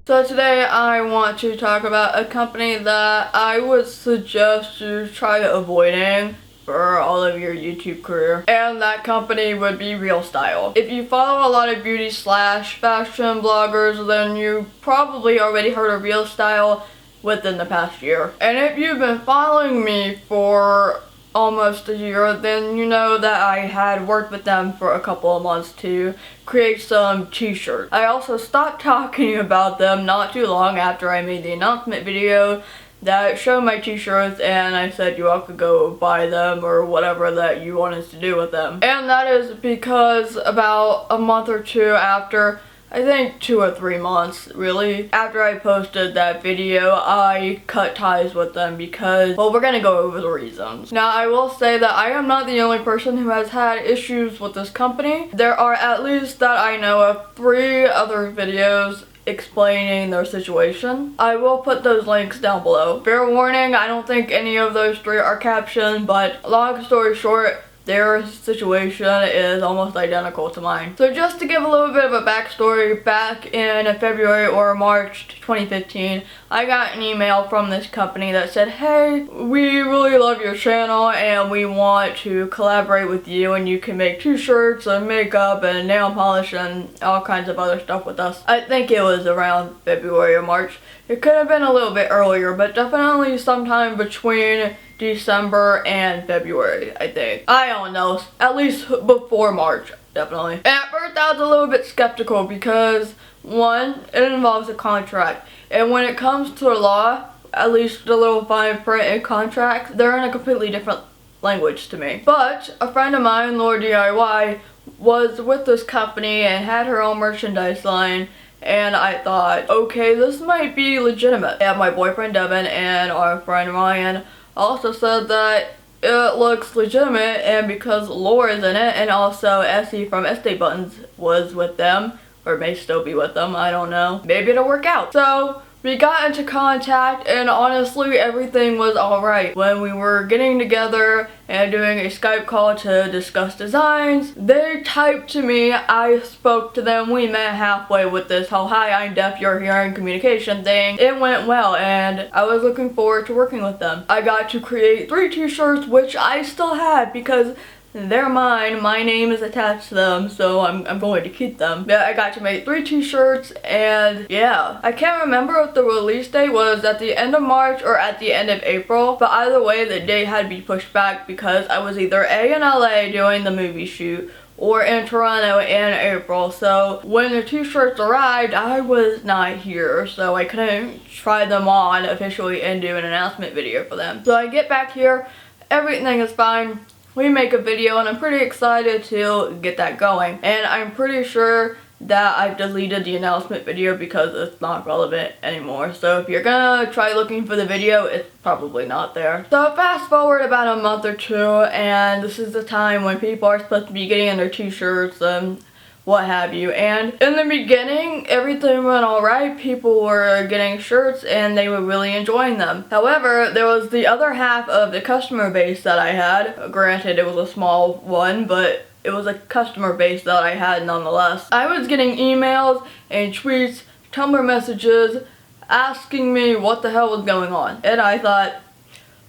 So today I want to talk about a company that I would suggest you try avoiding for all of your YouTube career. And that company would be Real Style. If you follow a lot of beauty / fashion bloggers, then you probably already heard of Real Style within the past year. And if you've been following me for almost a year, then you know that I had worked with them for a couple of months to create some t-shirts. I also stopped talking about them not too long after I made the announcement video that showed my t-shirts, and I said you all could go buy them or whatever that you wanted to do with them. And that is because about a month or two after, I think 2 or 3 months really, after I posted that video, I cut ties with them because, well, we're gonna go over the reasons. Now, I will say that I am not the only person who has had issues with this company. There are at least that I know of 3 other videos explaining their situation. I will put those links down below. Fair warning, I don't think any of those 3 are captioned, but long story short, their situation is almost identical to mine. So just to give a little bit of a backstory, back in February or March 2015, I got an email from this company that said, hey, we really love your channel and we want to collaborate with you, and you can make t-shirts and makeup and nail polish and all kinds of other stuff with us. I think it was around February or March. It could have been a little bit earlier, but definitely sometime between December and February, I think. I don't know, at least before March, definitely. And at first I was a little bit skeptical because, one, it involves a contract. And when it comes to law, at least the little fine print in contracts, they're in a completely different language to me. But a friend of mine, Laura DIY, was with this company and had her own merchandise line. And I thought, okay, this might be legitimate. And my boyfriend Devin and our friend Ryan also said that it looks legitimate, and because Laura's in it and also Essie from Estee Buttons was with them, or may still be with them, I don't know, maybe it'll work out. So we got into contact, and honestly everything was alright. When we were getting together and doing a Skype call to discuss designs, they typed to me, I spoke to them, we met halfway with this whole hi, I'm deaf, you're hearing communication thing. It went well and I was looking forward to working with them. I got to create 3 t-shirts, which I still have because they're mine, my name is attached to them, so I'm going to keep them. Yeah, I got to make 3 t-shirts, and yeah. I can't remember if the release date was at the end of March or at the end of April, but either way the date had to be pushed back because I was either in LA doing the movie shoot or in Toronto in April. So when the t-shirts arrived, I was not here, so I couldn't try them on officially and do an announcement video for them. So I get back here, everything is fine. We make a video and I'm pretty excited to get that going. And I'm pretty sure that I've deleted the announcement video because it's not relevant anymore. So if you're gonna try looking for the video, it's probably not there. So fast forward about a month or 2, and this is the time when people are supposed to be getting in their t-shirts and what have you. And in the beginning, everything went alright. People were getting shirts and they were really enjoying them. However, there was the other half of the customer base that I had. Granted, it was a small one, but it was a customer base that I had nonetheless. I was getting emails and tweets, Tumblr messages, asking me what the hell was going on. And I thought,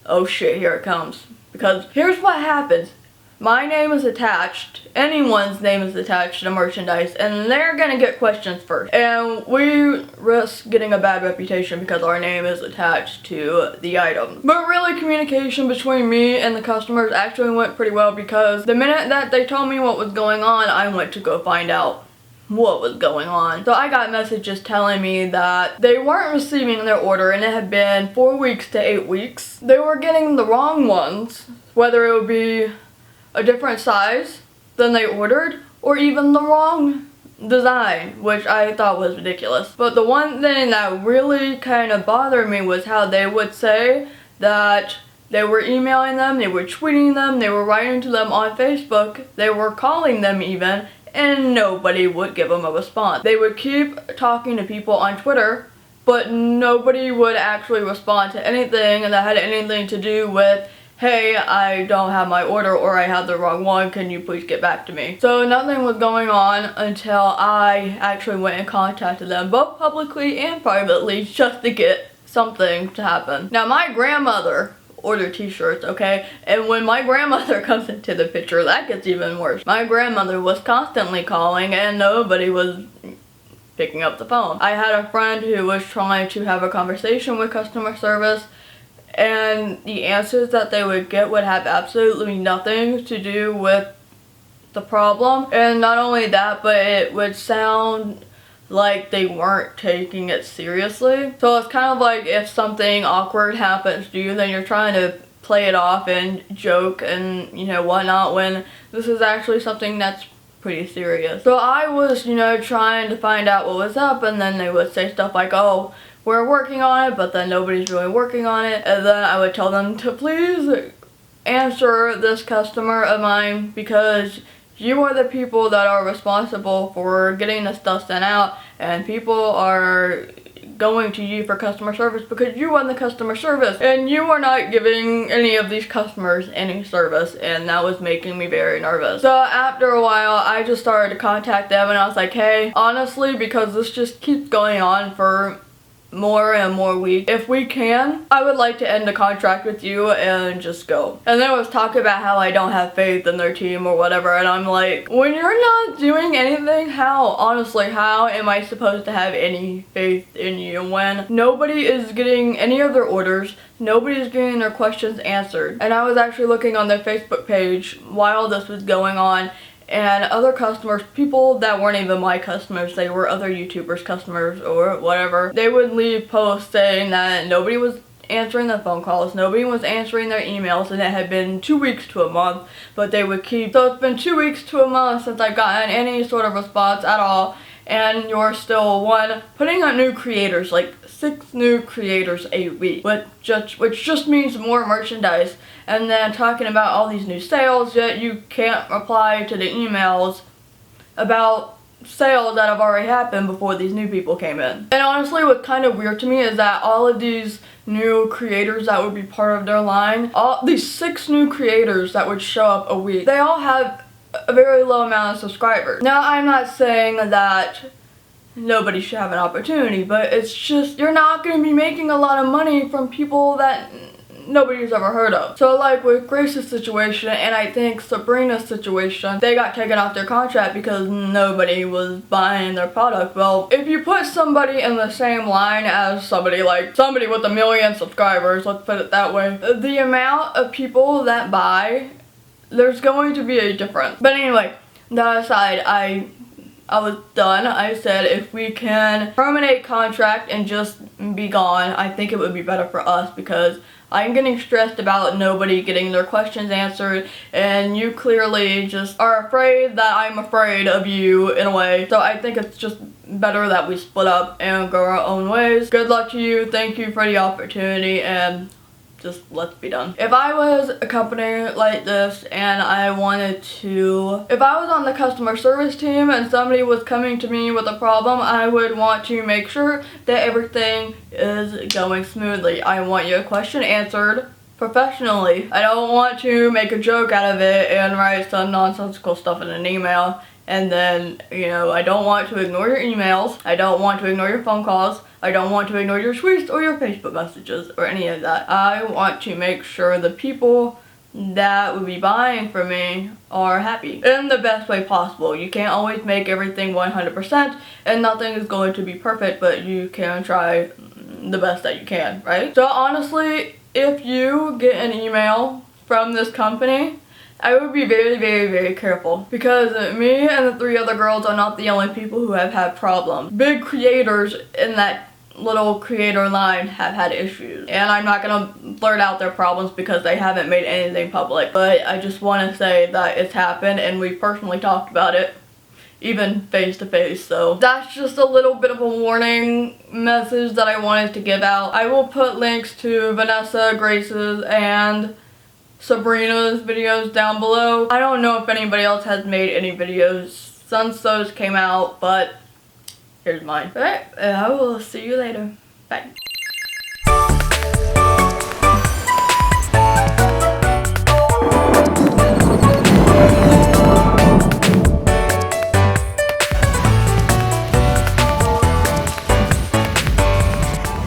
oh shit, here it comes. Because here's what happens. My name is attached, anyone's name is attached to merchandise, and they're gonna get questions first. And we risk getting a bad reputation because our name is attached to the item. But really, communication between me and the customers actually went pretty well because the minute that they told me what was going on, I went to go find out what was going on. So I got messages telling me that they weren't receiving their order, and it had been 4 weeks to 8 weeks. They were getting the wrong ones, whether it would be a different size than they ordered, or even the wrong design, which I thought was ridiculous. But the one thing that really kind of bothered me was how they would say that they were emailing them, they were tweeting them, they were writing to them on Facebook, they were calling them even, and nobody would give them a response. They would keep talking to people on Twitter, but nobody would actually respond to anything that had anything to do with hey, I don't have my order, or I have the wrong one, can you please get back to me? So nothing was going on until I actually went and contacted them, both publicly and privately, just to get something to happen. Now, my grandmother ordered t-shirts, okay? And when my grandmother comes into the picture, that gets even worse. My grandmother was constantly calling and nobody was picking up the phone. I had a friend who was trying to have a conversation with customer service, and the answers that they would get would have absolutely nothing to do with the problem. And not only that, but it would sound like they weren't taking it seriously. So it's kind of like if something awkward happens to you, then you're trying to play it off and joke and, you know, whatnot, when this is actually something that's pretty serious. So I was, you know, trying to find out what was up, and then they would say stuff like, oh, we're working on it, but then nobody's really working on it. And then I would tell them to please answer this customer of mine, because you are the people that are responsible for getting the stuff sent out, and people are going to you for customer service because you run the customer service and you are not giving any of these customers any service, and that was making me very nervous. So after a while, I just started to contact them, and I was like, hey, honestly, because this just keeps going on for more and more weeks, if we can, I would like to end the contract with you and just go. And there was talk about how I don't have faith in their team or whatever, and I'm like, when you're not doing anything, how? Honestly, how am I supposed to have any faith in you when nobody is getting any of their orders, nobody is getting their questions answered? And I was actually looking on their Facebook page while this was going on, and other customers, people that weren't even my customers, they were other YouTubers' customers or whatever, they would leave posts saying that nobody was answering their phone calls, nobody was answering their emails, and it had been 2 weeks to a month, but they would keep. So it's been 2 weeks to a month since I've gotten any sort of response at all, and you're still, one, putting out new creators, like 6 new creators a week, which just means more merchandise, and then talking about all these new sales, yet you can't reply to the emails about sales that have already happened before these new people came in. And honestly, what's kind of weird to me is that all of these new creators that would be part of their line, all these 6 new creators that would show up a week, they all have a very low amount of subscribers. Now, I'm not saying that nobody should have an opportunity, but it's just, you're not going to be making a lot of money from people that nobody's ever heard of. So like with Grace's situation, and I think Sabrina's situation, they got taken off their contract because nobody was buying their product. Well, if you put somebody in the same line as somebody with 1 million subscribers, let's put it that way, the amount of people that buy, there's going to be a difference. But anyway, that aside, I was done. I said if we can terminate contract and just be gone, I think it would be better for us, because I'm getting stressed about nobody getting their questions answered, and you clearly just are afraid that I'm afraid of you in a way. So I think it's just better that we split up and go our own ways. Good luck to you. Thank you for the opportunity, and just let's be done. If I was a company like this and I wanted to, if I was on the customer service team and somebody was coming to me with a problem, I would want to make sure that everything is going smoothly. I want your question answered professionally. I don't want to make a joke out of it and write some nonsensical stuff in an email. And then, you know, I don't want to ignore your emails. I don't want to ignore your phone calls. I don't want to ignore your tweets or your Facebook messages or any of that. I want to make sure the people that would be buying from me are happy in the best way possible. You can't always make everything 100%, and nothing is going to be perfect, but you can try the best that you can, right? So honestly, if you get an email from this company, I would be very, very, very careful, because me and the 3 other girls are not the only people who have had problems. Big creators in that little creator line have had issues, and I'm not gonna blurt out their problems because they haven't made anything public, but I just want to say that it's happened, and we personally talked about it, even face to face. So that's just a little bit of a warning message that I wanted to give out. I will put links to Vanessa, Grace's, and Sabrina's videos down below. I don't know if anybody else has made any videos since those came out, but here's mine. Alright, I will see you later. Bye.